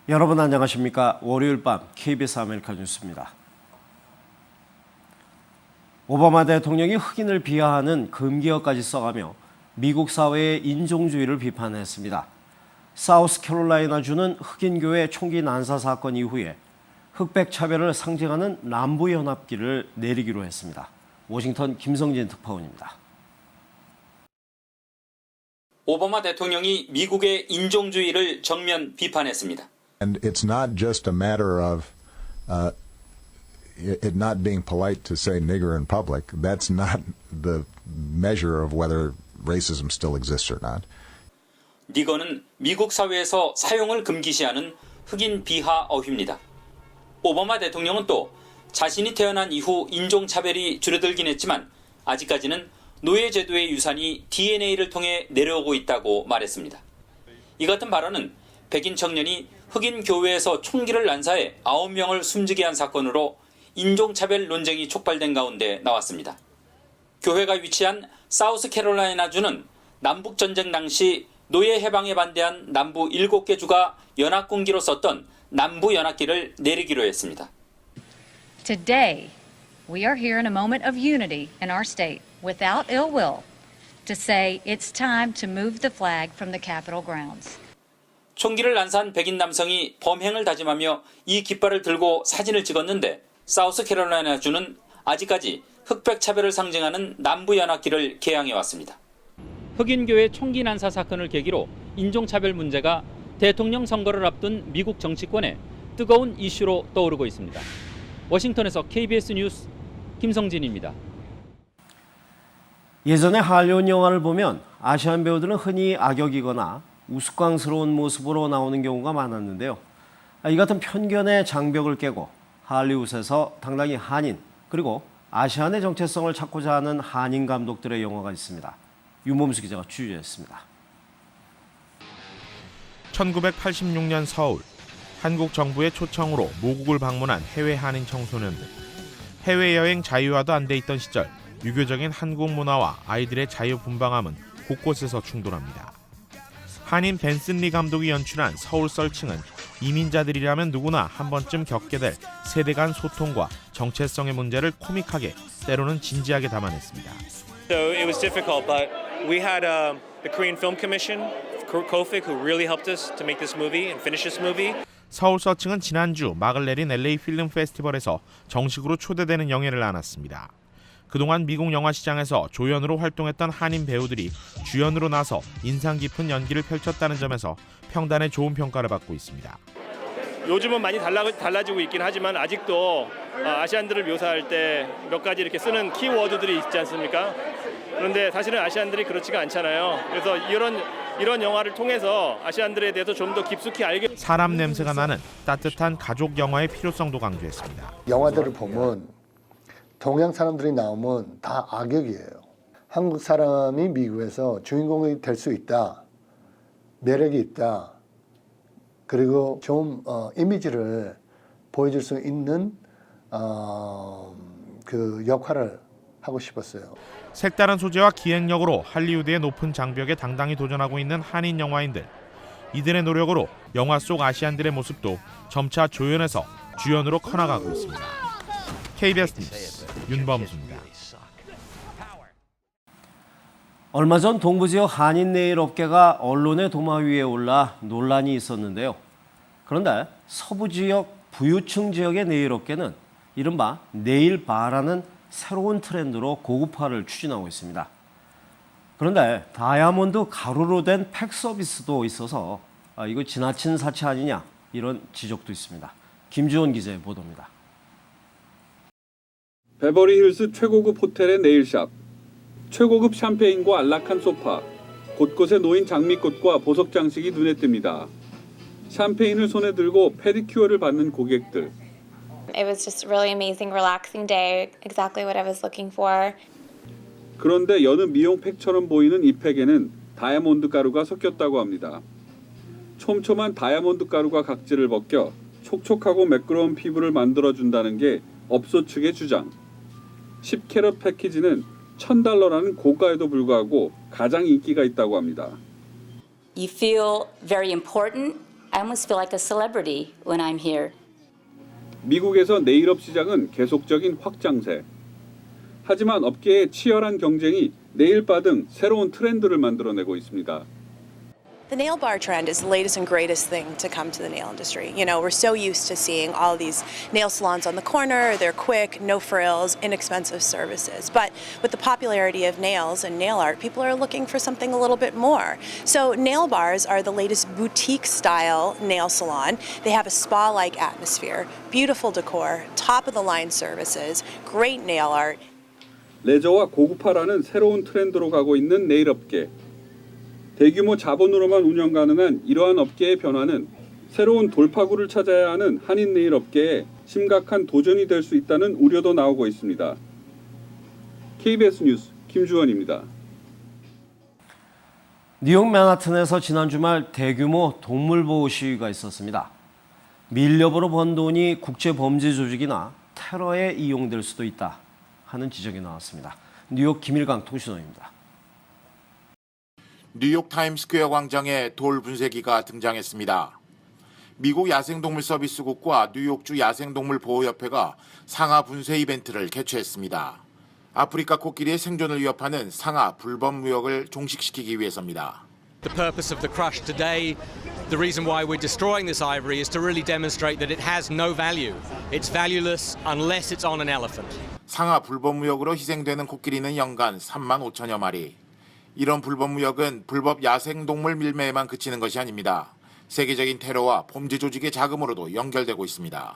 여러분 안녕하십니까? 월요일 밤 KBS 아메리카 뉴스입니다. 오바마 대통령이 흑인을 비하하는 금기어까지 써가며 미국 사회의 인종주의를 비판했습니다. 사우스캐롤라이나주는 흑인교회 총기 난사 사건 이후에 흑백 차별을 상징하는 남부연합기를 내리기로 했습니다. 워싱턴 김성진 특파원입니다. 오바마 대통령이 미국의 인종주의를 정면 비판했습니다. And it's not just a matter of it not being polite to say nigger in public. That's not the measure of whether racism still exists or not. 니거는 미국 사회에서 사용을 금기시하는 흑인 비하 어휘입니다. 오바마 대통령은 또 자신이 태어난 이후 인종차별이 줄어들긴 했지만 아직까지는 노예제도의 유산이 DNA를 통해 내려오고 있다고 말했습니다. 이 같은 발언은 백인 청년이 흑인 교회에서 총기를 난사해 9명을 숨지게 한 사건으로 인종차별 논쟁이 촉발된 가운데 나왔습니다. 교회가 위치한 사우스캐롤라이나주는 남북전쟁 당시 노예 해방에 반대한 남부 7개 주가 연합군기로 썼던 남부연합기를 내리기로 했습니다. Today, we are here in a moment of unity in our state, without ill will, to say it's time to move the flag from the Capitol grounds. 총기를 난사한 백인 남성이 범행을 다짐하며 이 깃발을 들고 사진을 찍었는데 사우스캐롤라이나주는 아직까지 흑백 차별을 상징하는 남부연합기를 개항해왔습니다. 흑인교회 총기 난사 사건을 계기로 인종차별 문제가 대통령 선거를 앞둔 미국 정치권에 뜨거운 이슈로 떠오르고 있습니다. 워싱턴에서 KBS 뉴스 김성진입니다. 예전에 할리우드 영화를 보면 아시안 배우들은 흔히 악역이거나 우스꽝스러운 모습으로 나오는 경우가 많았는데요. 이 같은 편견의 장벽을 깨고 할리우드에서 당당히 한인 그리고 아시안의 정체성을 찾고자 하는 한인 감독들의 영화가 있습니다. 윤범수 기자가 취재했습니다. 1986년 서울, 한국 정부의 초청으로 모국을 방문한 해외 한인 청소년들. 해외여행 자유화도 안 돼 있던 시절 유교적인 한국 문화와 아이들의 자유분방함은 곳곳에서 충돌합니다. 한인 벤슨 리 감독이 연출한 서울 썰칭은 이민자들이라면 누구나 한 번쯤 겪게 될 세대 간 소통과 정체성의 문제를 코믹하게 때로는 진지하게 담아냈습니다. So it was difficult, but we had the Korean Film Commission, Kofic, who really helped us to make this movie and finish this movie. 서울 서칭은 지난주 막을 내린 LA 필름 페스티벌에서 정식으로 초대되는 영예를 안았습니다. 그동안 미국 영화 시장에서 조연으로 활동했던 한인 배우들이 주연으로 나서 인상 깊은 연기를 펼쳤다는 점에서 평단의 좋은 평가를 받고 있습니다. 요즘은 많이 달라지고 있긴 하지만 아직도 아시안들을 묘사할 때 몇 가지 이렇게 쓰는 키워드들이 있지 않습니까? 그런데 사실은 아시안들이 그렇지가 않잖아요. 그래서 이런 영화를 통해서 아시안들에 대해서 좀 더 깊숙이 알게 사람 냄새가 나는 따뜻한 가족 영화의 필요성도 강조했습니다. 영화들을 보면 동양 사람들이 나오면 다 악역이에요. 한국 사람이 미국에서 주인공이 될 수 있다. 매력이 있다. 그리고 좀 이미지를 보여줄 수 있는 그 역할을 하고 싶었어요. 색다른 소재와 기획력으로 할리우드의 높은 장벽에 당당히 도전하고 있는 한인 영화인들. 이들의 노력으로 영화 속 아시안들의 모습도 점차 조연에서 주연으로 커나가고 있습니다. KBS 뉴스 윤범수입니다. 얼마 전 동부 지역 한인 네일 업계가 언론의 도마 위에 올라 논란이 있었는데요. 그런데 서부 지역 부유층 지역의 네일 업계는 이른바 네일 바라는 새로운 트렌드로 고급화를 추진하고 있습니다. 그런데 다이아몬드 가루로 된 팩 서비스도 있어서 이거 지나친 사치 아니냐 이런 지적도 있습니다. 김주원 기자의 보도입니다. 베버리힐스 최고급 호텔의 네일샵, 최고급 샴페인과 안락한 소파, 곳곳에 놓인 장미꽃과 보석 장식이 눈에 띕니다. 샴페인을 손에 들고 페디큐어를 받는 고객들. It was just a really amazing, relaxing day, exactly what I was looking for. 그런데 여느 미용팩처럼 보이는 이 팩에는 다이아몬드 가루가 섞였다고 합니다. 촘촘한 다이아몬드 가루가 각질을 벗겨 촉촉하고 매끄러운 피부를 만들어준다는 게 업소 측의 주장. 10캐럿 패키지는 $1,000라는 고가에도 불구하고 가장 인기가 있다고 합니다. You feel very important I almost feel like a celebrity when I'm here. 미국에서 네일업 시장은 계속적인 확장세. 하지만 업계의 치열한 경쟁이 네일바 등 새로운 트렌드를 만들어내고 있습니다. The nail bar trend is the latest and greatest thing to come to the nail industry. You know, we're so used to seeing all these nail salons on the corner. They're quick, no frills, inexpensive services. But with the popularity of nails and nail art, people are looking for something a little bit more. So nail bars are the latest boutique-style nail salon. They have a spa-like atmosphere, beautiful decor, top-of-the-line services, great nail art. 레저와 고급화라는 새로운 트렌드로 가고 있는 네일 업계. 대규모 자본으로만 운영 가능한 이러한 업계의 변화는 새로운 돌파구를 찾아야 하는 한인 네일 업계에 심각한 도전이 될 수 있다는 우려도 나오고 있습니다. KBS 뉴스 김주원입니다. 뉴욕 맨하튼에서 지난 주말 대규모 동물보호 시위가 있었습니다. 밀렵으로 번 돈이 국제범죄 조직이나 테러에 이용될 수도 있다 하는 지적이 나왔습니다. 뉴욕 김일강 통신원입니다. 뉴욕 타임스퀘어 광장에 돌 분쇄기가 등장했습니다. 미국 야생동물 서비스국과 뉴욕주 야생동물 보호협회가 상아 분쇄 이벤트를 개최했습니다. 아프리카 코끼리의 생존을 위협하는 상아 불법 무역을 종식시키기 위해서입니다. The purpose of the crush today, the reason why we're destroying this ivory is to really demonstrate that it has no value. It's valueless unless it's on an elephant. 상아 불법 무역으로 희생되는 코끼리는 연간 3만 5천여 마리. 이런 불법 무역은 불법 야생동물 밀매에만 그치는 것이 아닙니다. 세계적인 테러와 범죄 조직의 자금으로도 연결되고 있습니다.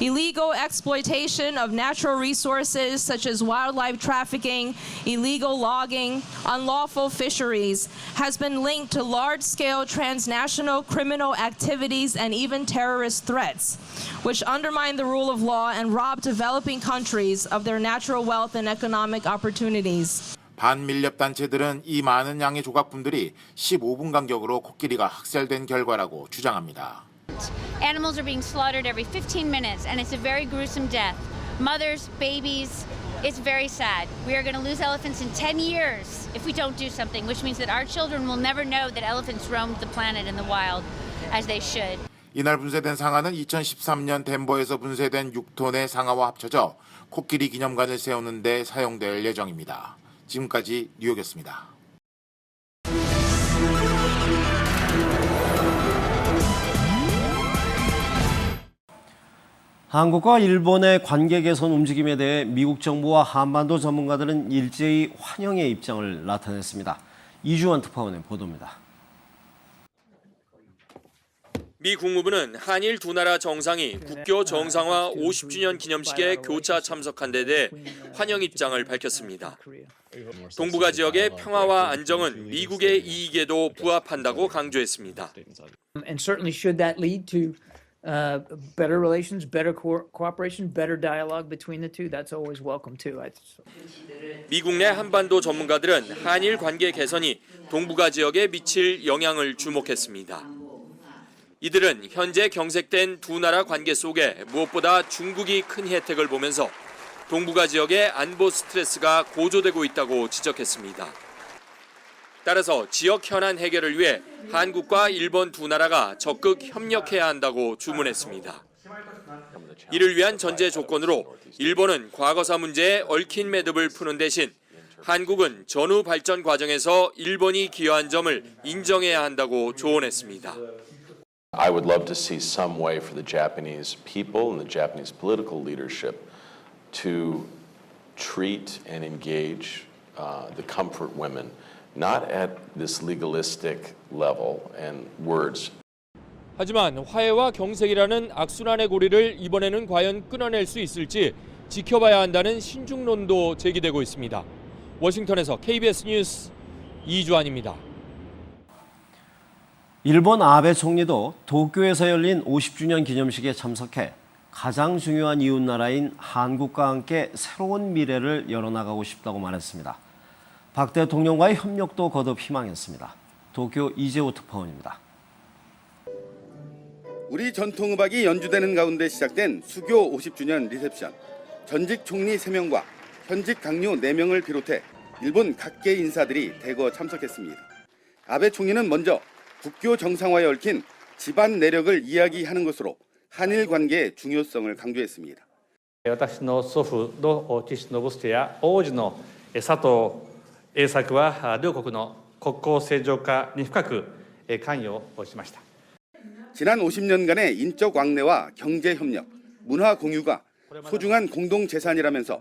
Illegal exploitation of natural resources such as wildlife trafficking, illegal logging, unlawful fisheries has been linked to large-scale transnational criminal activities and even terrorist threats, which undermine the rule of law and rob developing countries of their natural wealth and economic opportunities. 반밀렵 단체들은 이 많은 양의 조각품들이 15분 간격으로 코끼리가 학살된 결과라고 주장합니다. Animals are being slaughtered every 15 minutes and it's a very gruesome death. Mothers, babies, it's very sad. We are going to lose elephants in 10 years if we don't do something, which means that our children will never know that elephants roamed the planet in the wild as they should. 이날 분쇄된 상아는 2013년 덴버에서 분쇄된 6톤의 상아와 합쳐져 코끼리 기념관을 세우는 데 사용될 예정입니다. 지금까지 뉴욕이었습니다. 한국과 일본의 관계 개선 움직임에 대해 미국 정부와 한반도 전문가들은 일제히 환영의 입장을 나타냈습니다. 이주원 특파원의 보도입니다. 미 국무부는 한일 두 나라 정상이 국교 정상화 50주년 기념식에 교차 참석한 데 대해 환영 입장을 밝혔습니다. 동북아 지역의 평화와 안정은 미국의 이익에도 부합한다고 강조했습니다. And certainly should that lead to better relations, better cooperation, better dialogue between the two, that's always welcome too. 미국 내 한반도 전문가들은 한일 관계 개선이 동북아 지역에 미칠 영향을 주목했습니다. 이들은 현재 경색된 두 나라 관계 속에 무엇보다 중국이 큰 혜택을 보면서 동북아 지역의 안보 스트레스가 고조되고 있다고 지적했습니다. 따라서 지역 현안 해결을 위해 한국과 일본 두 나라가 적극 협력해야 한다고 주문했습니다. 이를 위한 전제 조건으로 일본은 과거사 문제에 얽힌 매듭을 푸는 대신 한국은 전후 발전 과정에서 일본이 기여한 점을 인정해야 한다고 조언했습니다. I would love to see some way for the Japanese people and the Japanese political leadership to treat and engage the comfort women, not at this legalistic level and words. 하지만 화해와 경색이라는 악순환의 고리를 이번에는 과연 끊어낼 수 있을지 지켜봐야 한다는 신중론도 제기되고 있습니다. 워싱턴에서 KBS 뉴스 이주환입니다. 일본 아베 총리도 도쿄에서 열린 50주년 기념식에 참석해 가장 중요한 이웃나라인 한국과 함께 새로운 미래를 열어나가고 싶다고 말했습니다. 박 대통령과의 협력도 거듭 희망했습니다. 도쿄 이재호 특파원입니다. 우리 전통음악이 연주되는 가운데 시작된 수교 50주년 리셉션. 전직 총리 3명과 현직 당뇨 4명을 비롯해 일본 각계 인사들이 대거 참석했습니다. 아베 총리는 먼저 국교 정상화에 얽힌 집안 내력을 이야기하는 것으로 한일 관계의 중요성을 강조했습니다. 私の祖父の岸信介や王子の佐藤栄作は両国の国交正常化に深く関与をしました。 지난 50년간의 인적 왕래와 경제 협력, 문화 공유가 소중한 공동 재산이라면서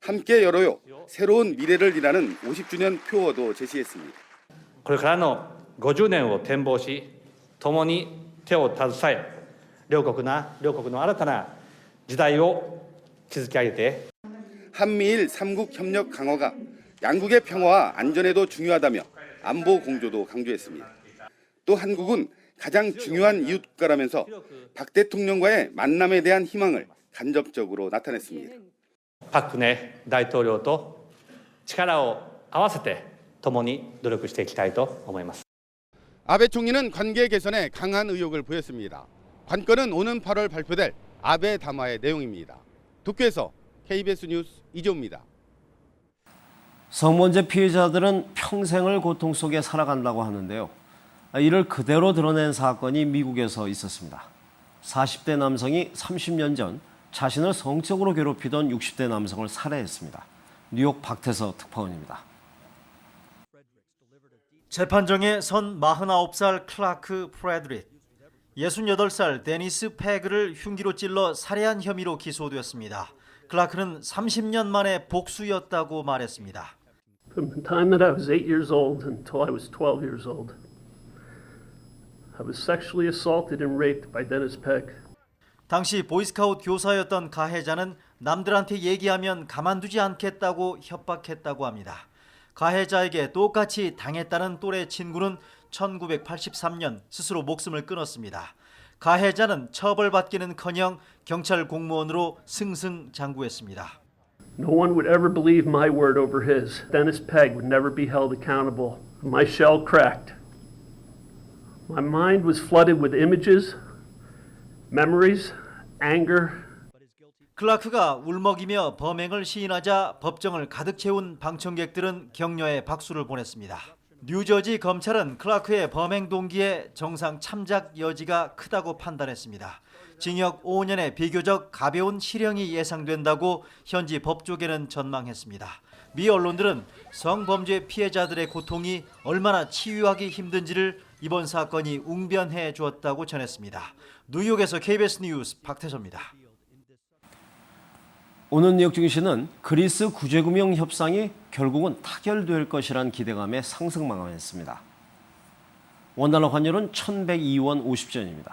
함께 열어요 새로운 미래를 이라는 50주년 표어도 제시했습니다. これからの50年を展望し、共に手を携え、両国の新たな時代を築き上げて 한미일 3국 협력 강화가 양국의 평화와 안전에도 중요하다며 안보 공조도 강조했습니다. 또 한국은 가장 중요한 이웃국가라면서 박 대통령과의 만남에 대한 희망을 간접적으로 나타냈습니다. パク・クネ大統領と力を合わせて共に努力していきたいと思います。 아베 총리는 관계 개선에 강한 의욕을 보였습니다. 관건은 오는 8월 발표될 아베 담화의 내용입니다. 도쿄에서 KBS 뉴스 이재호입니다. 성범죄 피해자들은 평생을 고통 속에 살아간다고 하는데요. 이를 그대로 드러낸 사건이 미국에서 있었습니다. 40대 남성이 30년 전 자신을 성적으로 괴롭히던 60대 남성을 살해했습니다. 뉴욕 박태서 특파원입니다. 재판정에 선 49살 클라크 프레드릭, 68살 데니스 패그를 흉기로 찔러 살해한 혐의로 기소되었습니다. 클라크는 30년 만에 복수였다고 말했습니다. From the time that I was 8 years old until I was 12 years old, I was sexually assaulted and raped by Dennis Pegg. 당시 보이스카우트 교사였던 가해자는 남들한테 얘기하면 가만두지 않겠다고 협박했다고 합니다. 가해자에게 똑같이 당했다는 또래 친구는 1983년 스스로 목숨을 끊었습니다. 가해자는 처벌받기는커녕 경찰 공무원으로 승승장구했습니다. No one would ever believe my word over his. Dennis Pegg would never be held accountable. My shell cracked. My mind was flooded with images, memories, anger. 클라크가 울먹이며 범행을 시인하자 법정을 가득 채운 방청객들은 격려의 박수를 보냈습니다. 뉴저지 검찰은 클라크의 범행 동기에 정상 참작 여지가 크다고 판단했습니다. 징역 5년의 비교적 가벼운 실형이 예상된다고 현지 법조계는 전망했습니다. 미 언론들은 성범죄 피해자들의 고통이 얼마나 치유하기 힘든지를 이번 사건이 웅변해 주었다고 전했습니다. 뉴욕에서 KBS 뉴스 박태서입니다. 오늘 뉴욕 증시는 그리스 구제금융 협상이 결국은 타결될 것이란 기대감에 상승 마감했습니다. 원달러 환율은 1,102원 50전입니다.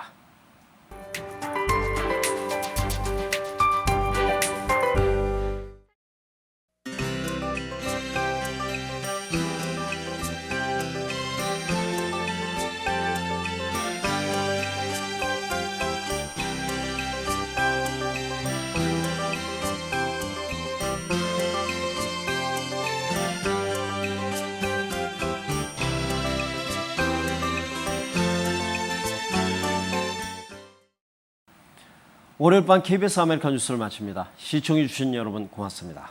월요일 밤 KBS 아메리칸 뉴스를 마칩니다. 시청해주신 여러분 고맙습니다.